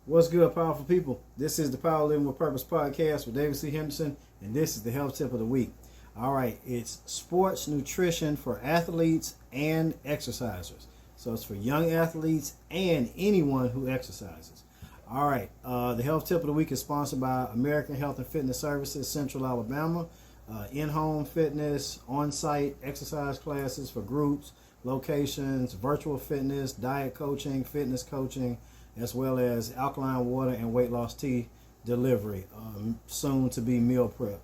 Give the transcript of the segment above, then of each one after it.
What's good, powerful people? This is the Power Living with Purpose podcast with David C. Henderson, and this is the health tip of the week. All right, it's sports nutrition for athletes and exercisers. So it's for young athletes and anyone who exercises. All right, the health tip of the week is sponsored by American Health and Fitness Services, Central Alabama. In-home fitness, on-site exercise classes for groups, locations, virtual fitness, diet coaching, fitness coaching, as well as alkaline water and weight loss tea delivery, soon to be meal prep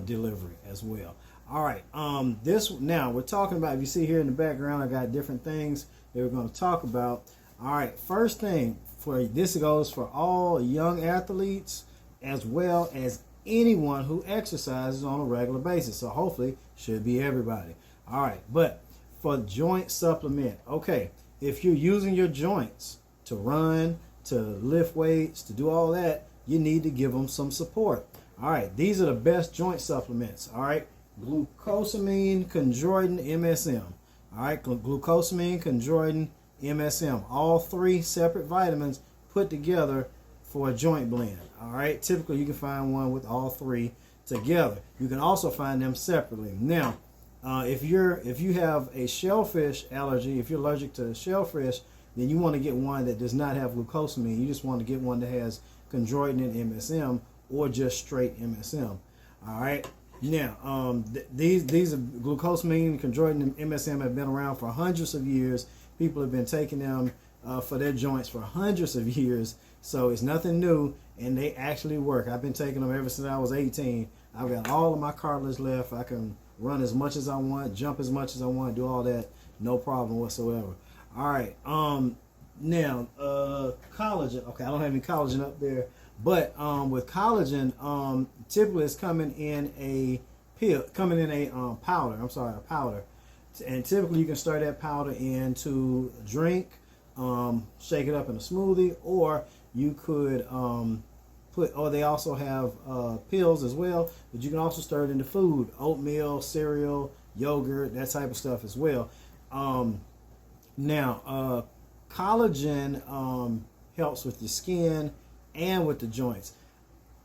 delivery as well. All right, now we're talking about, if you see here in the background, I got different things that we're going to talk about. All right, first thing, this goes for all young athletes as well as anyone who exercises on a regular basis. So hopefully should be everybody. All right, but for joint supplement, okay, if you're using your joints to run, to lift weights, to do all that, you need to give them some support. All right, these are the best joint supplements. All right, glucosamine, chondroitin, MSM. All right, glucosamine, chondroitin, MSM. All three separate vitamins put together for a joint blend. All right, typically you can find one with all three together. You can also find them separately. Now, if you have a shellfish allergy, if you're allergic to shellfish, then you want to get one that does not have glucosamine. You just want to get one that has chondroitin and MSM, or just straight MSM. All right. Now, these are glucosamine, chondroitin, and MSM have been around for hundreds of years. People have been taking them for their joints for hundreds of years. So it's nothing new, and they actually work. I've been taking them ever since I was 18. I've got all of my cartilage left. I can run as much as I want, jump as much as I want, do all that, no problem whatsoever. All right, now, collagen. Okay, I don't have any collagen up there, but with collagen, typically it's coming in a powder. A powder. And typically you can stir that powder into a drink, shake it up in a smoothie, or you could they also have pills as well, but you can also stir it into food, oatmeal, cereal, yogurt, that type of stuff as well. Now, collagen helps with your skin and with the joints.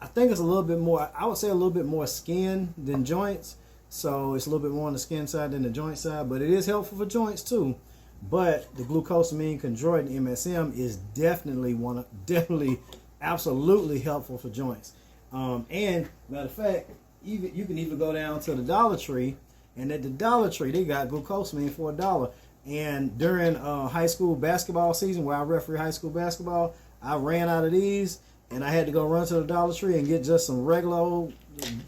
I think it's a little bit more, I would say a little bit more skin than joints. So it's a little bit more on the skin side than the joint side, but it is helpful for joints too. But the glucosamine, chondroitin, MSM is definitely, absolutely helpful for joints. And matter of fact, you can even go down to the Dollar Tree, and at the Dollar Tree they got glucosamine for $1. And during high school basketball season, where I referee high school basketball, I ran out of these, and I had to go run to the Dollar Tree and get just some regular old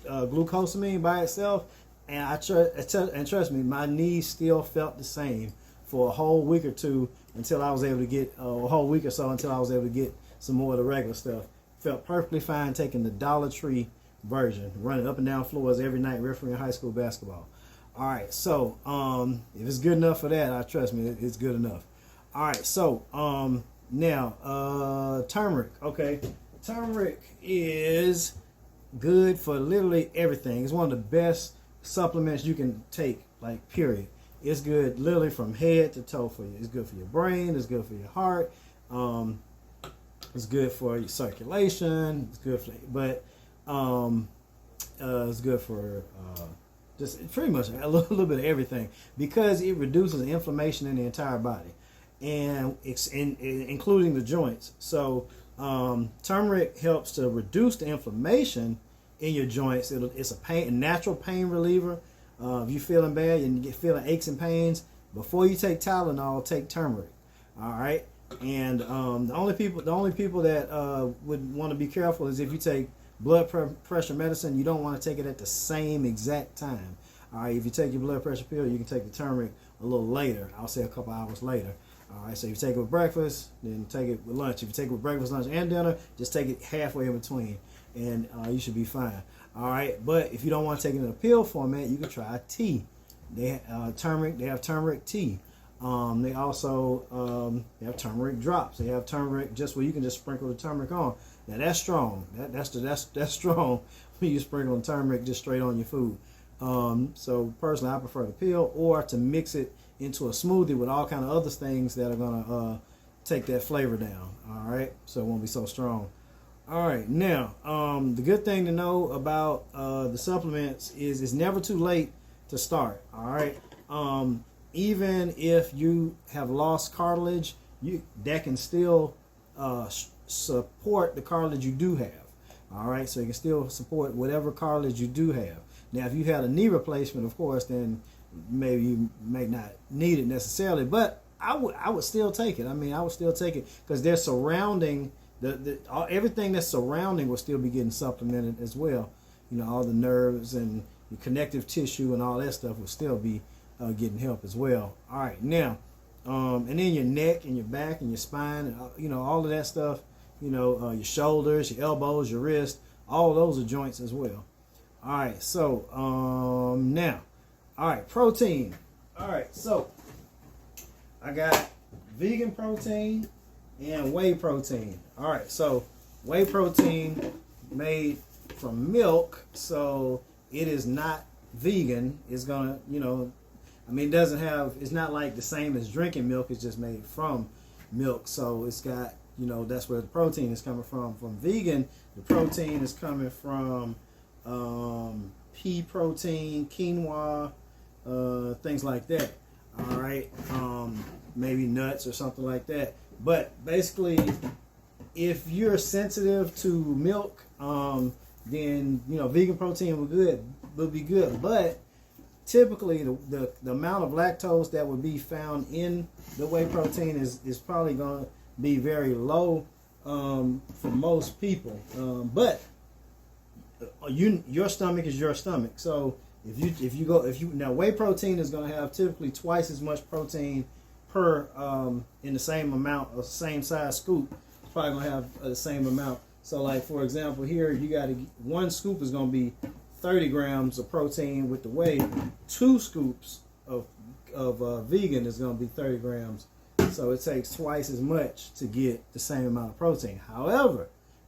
glucosamine by itself. And trust me, my knees still felt the same for a whole week or two until I was able to get a whole week or so until I was able to get some more of the regular stuff. Felt perfectly fine taking the Dollar Tree version, running up and down floors every night refereeing high school basketball. All right, so if it's good enough for that, trust me, it's good enough. All right, so now turmeric. Okay, turmeric is good for literally everything. It's one of the best supplements you can take, like, period. It's good literally from head to toe for you. It's good for your brain. It's good for your heart. It's good for your circulation. It's good for, it's good for just pretty much a little bit of everything, because it reduces inflammation in the entire body, and including the joints. So turmeric helps to reduce the inflammation in your joints. It's a natural pain reliever. If you're feeling bad and you feeling aches and pains, before you take Tylenol, take turmeric. All right. And the only people that would want to be careful is if you take blood pressure medicine. You don't want to take it at the same exact time. All right, if you take your blood pressure pill, you can take the turmeric a little later. I'll say a couple hours later. All right, so if you take it with breakfast, then take it with lunch. If you take it with breakfast, lunch, and dinner, just take it halfway in between, and you should be fine. All right, but if you don't want to take it in a pill format, you can try tea. They turmeric. They have turmeric tea. They also they have turmeric drops. They have turmeric just where you can just sprinkle the turmeric on. Now that's strong. That's strong when you sprinkle turmeric just straight on your food. So personally, I prefer the pill, or to mix it into a smoothie with all kind of other things that are gonna take that flavor down. All right, so it won't be so strong. All right, now the good thing to know about the supplements is it's never too late to start. All right, even if you have lost cartilage, that can still support the cartilage you do have. All right, so you can still support whatever cartilage you do have. Now, if you had a knee replacement, of course, then maybe you may not need it necessarily, but I would still take it. I mean, I would still take it because they're surrounding everything that's surrounding will still be getting supplemented as well. You know, all the nerves and the connective tissue and all that stuff will still be getting help as well. All right, now, and then your neck and your back and your spine, and, you know, all of that stuff. You know, your shoulders, your elbows, your wrist, all those are joints as well. All right, so now, all right, protein. All right, so I got vegan protein and whey protein. All right, so whey protein made from milk, so it is not vegan. It's gonna, you know, I mean, it doesn't have, it's not like the same as drinking milk. It's just made from milk, so it's got, you know, that's where the protein is coming from. From vegan, the protein is coming from pea protein, quinoa, things like that. All right, maybe nuts or something like that. But basically, if you're sensitive to milk, then, you know, vegan protein will be good. But typically, the amount of lactose that would be found in the whey protein is probably going to be very low for most people. But your stomach is your stomach. So if you now, whey protein is going to have typically twice as much protein per in the same amount of same size scoop. It's probably going to have the same amount. So, like, for example, here you got one scoop is going to be 30 grams of protein with the whey. 2 scoops of vegan is going to be 30 grams. So it takes twice as much to get the same amount of protein. However,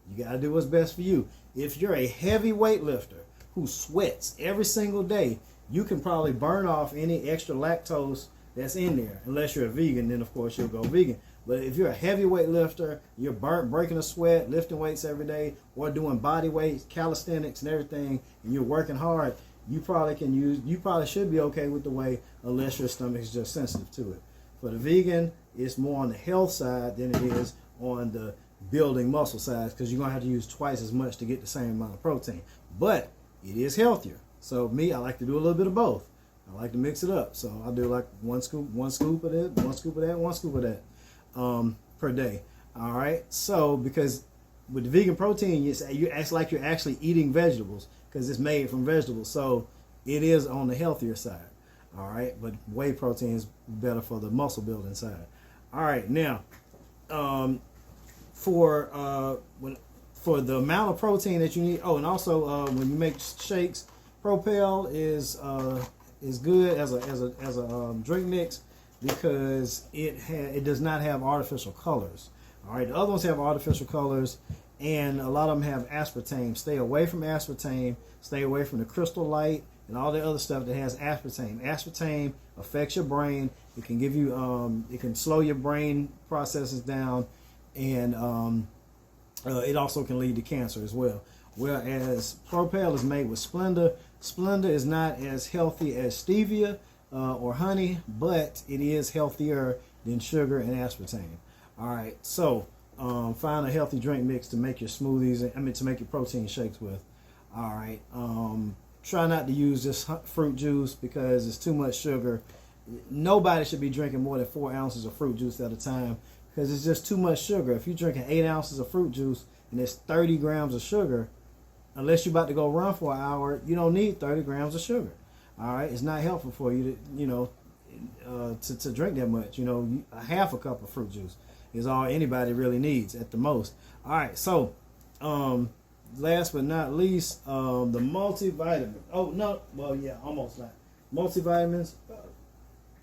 you got to do what's best for you. If you're a heavy weightlifter who sweats every single day, you can probably burn off any extra lactose that's in there. Unless you're a vegan, then of course you'll go vegan. But if you're a heavy weightlifter, you're breaking a sweat, lifting weights every day, or doing body weights, calisthenics and everything, and you're working hard, you probably should be okay with the whey unless your stomach is just sensitive to it. For the vegan, it's more on the health side than it is on the building muscle side, because you're going to have to use twice as much to get the same amount of protein. But it is healthier. So me, I like to do a little bit of both. I like to mix it up. So I'll do like one scoop of it, one scoop of that, one scoop of that per day. All right. So because with the vegan protein, it's like you're actually eating vegetables because it's made from vegetables. So it is on the healthier side. All right, but whey protein is better for the muscle building side. All right, now for the amount of protein that you need. Oh, and also when you make shakes, Propel is good as a drink mix because it does not have artificial colors. All right, the other ones have artificial colors, and a lot of them have aspartame. Stay away from aspartame. Stay away from the Crystal Light and all the other stuff that has aspartame. Aspartame affects your brain. It can give you, it can slow your brain processes down, and it also can lead to cancer as well. Whereas Propel is made with Splenda. Splenda is not as healthy as stevia or honey, but it is healthier than sugar and aspartame. All right, so find a healthy drink mix to make your smoothies. To make your protein shakes with. All right. Try not to use this fruit juice because it's too much sugar. Nobody should be drinking more than 4 ounces of fruit juice at a time because it's just too much sugar. If you're drinking 8 ounces of fruit juice and it's 30 grams of sugar, unless you're about to go run for an hour, you don't need 30 grams of sugar. All right, it's not helpful for you to drink that much. A half a cup of fruit juice is all anybody really needs at the most. All right, so last but not least, the multivitamin. Oh no, well yeah, almost not multivitamins.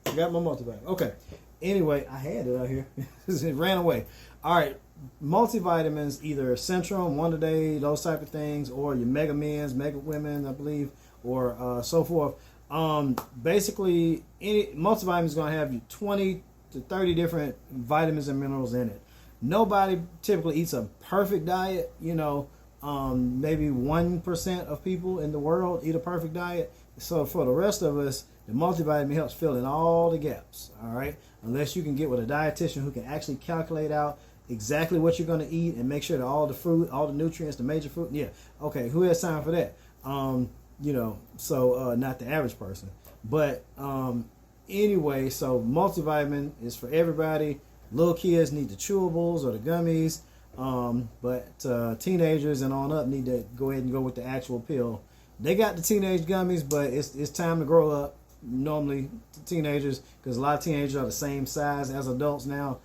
I got my multivitamin. Okay. Anyway, I had it out here. It ran away. All right, multivitamins, either Centrum, One A Day, those type of things, or your Mega Men's, Mega Women, I believe, or so forth. Basically, any multivitamin is going to have you 20 to 30 different vitamins and minerals in it. Nobody typically eats a perfect diet. Maybe 1% of people in the world eat a perfect diet. So for the rest of us, the multivitamin helps fill in all the gaps. All right, unless you can get with a dietitian who can actually calculate out exactly what you're going to eat and make sure that all the fruit, all the nutrients, the major fruit. Yeah, okay, who has time for that? Not the average person. But anyway, so multivitamin is for everybody. Little kids need the chewables or the gummies, but teenagers and on up need to go ahead and go with the actual pill. They got the teenage gummies, but it's time to grow up. Normally, teenagers, because a lot of teenagers are the same size as adults now,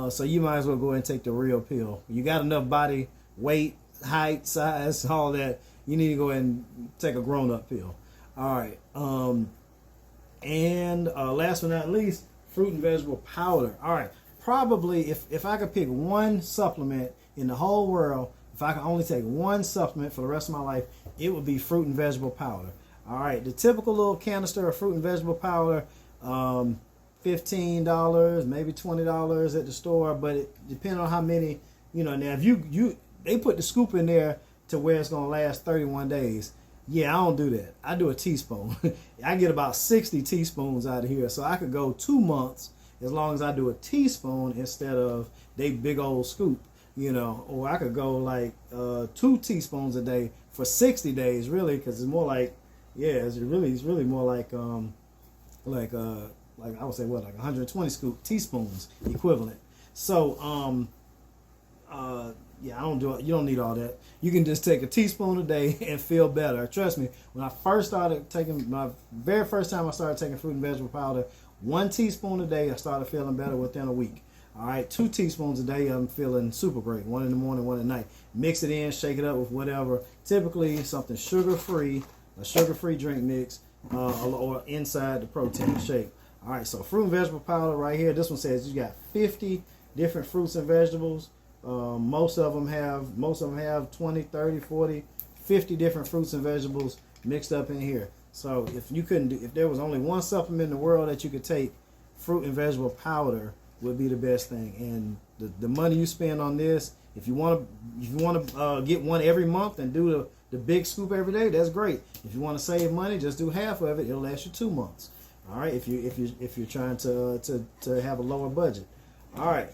so you might as well go ahead and take the real pill. You got enough body weight, height, size, all that. You need to go ahead and take a grown-up pill. All right. And last but not least, fruit and vegetable powder. All right. Probably, if I could pick one supplement in the whole world, if I could only take one supplement for the rest of my life, it would be fruit and vegetable powder. All right. The typical little canister of fruit and vegetable powder, $15, maybe $20 at the store, but it depends on how many. Now if they put the scoop in there to where it's gonna last 31 days. Yeah, I don't do that. I do a teaspoon. I get about 60 teaspoons out of here, so I could go 2 months as long as I do a teaspoon instead of they big old scoop. Or I could go like 2 teaspoons a day for 60 days, really, because it's more like, it's really more like I would say like 120 teaspoons equivalent. So I don't do it. You don't need all that. You can just take a teaspoon a day and feel better. Trust me. When I first started taking my very first time I started taking fruit and vegetable powder, 1 teaspoon a day, I started feeling better within a week. All right, 2 teaspoons a day, I'm feeling super great. 1 in the morning, 1 at night. Mix it in, shake it up with whatever. Typically something sugar-free, a sugar-free drink mix, or inside the protein shake. All right, so fruit and vegetable powder right here. This one says you got 50 different fruits and vegetables. Most of them have 20, 30, 40, 50 different fruits and vegetables mixed up in here. So if there was only one supplement in the world that you could take, fruit and vegetable powder would be the best thing. And the money you spend on this, if you want to get one every month and do the big scoop every day, that's great. If you want to save money, just do half of it. It'll last you 2 months. All right, if you're trying to have a lower budget. All right,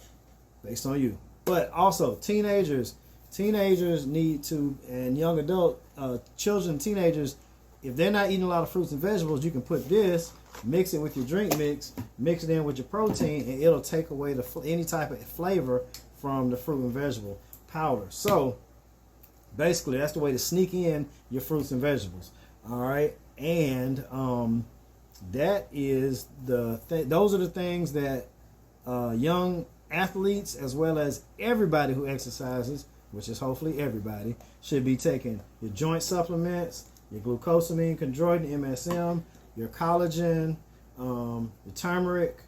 based on you. But also teenagers need to, and young adult children, teenagers, if they're not eating a lot of fruits and vegetables, you can put this, mix it with your drink mix, mix it in with your protein, and it'll take away any type of flavor from the fruit and vegetable powder. So basically, that's the way to sneak in your fruits and vegetables. All right, and that is those are the things that young athletes, as well as everybody who exercises, which is hopefully everybody, should be taking. Your joint supplements, your glucosamine, chondroitin, MSM, your collagen, your turmeric,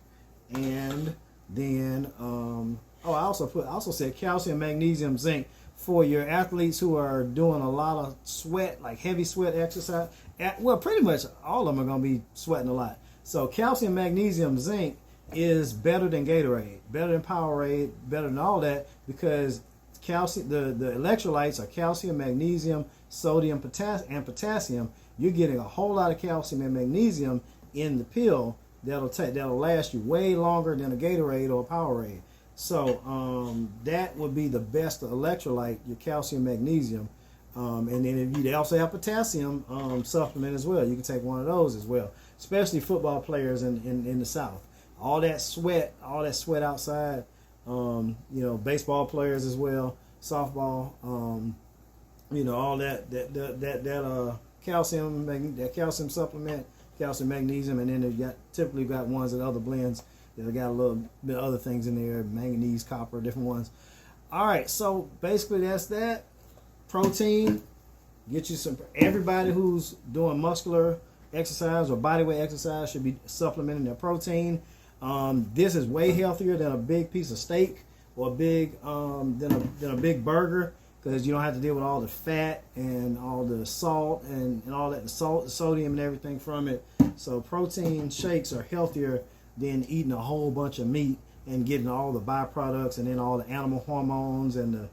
and then I also said calcium, magnesium, zinc for your athletes who are doing a lot of sweat, like heavy sweat exercise. Well, pretty much all of them are going to be sweating a lot. So calcium, magnesium, zinc is better than Gatorade, better than Powerade, better than all that, because calcium, the electrolytes are calcium, magnesium, sodium, and potassium. You're getting a whole lot of calcium and magnesium in the pill that'll last you way longer than a Gatorade or a Powerade. So that would be the best electrolyte, your calcium, magnesium. And then they also have potassium supplement as well. You can take one of those as well, especially football players in the South. All that sweat outside. Baseball players as well, softball. All that calcium supplement, calcium, magnesium, and then they've typically got ones that other blends that got a little bit of other things in there, manganese, copper, different ones. All right, so basically that's that. Protein, get you some. Everybody who's doing muscular exercise or bodyweight exercise should be supplementing their protein. This is way healthier than a big piece of steak or than a big burger, because you don't have to deal with all the fat and all the salt and all that, the sodium and everything from it. So protein shakes are healthier than eating a whole bunch of meat and getting all the byproducts and then all the animal hormones and the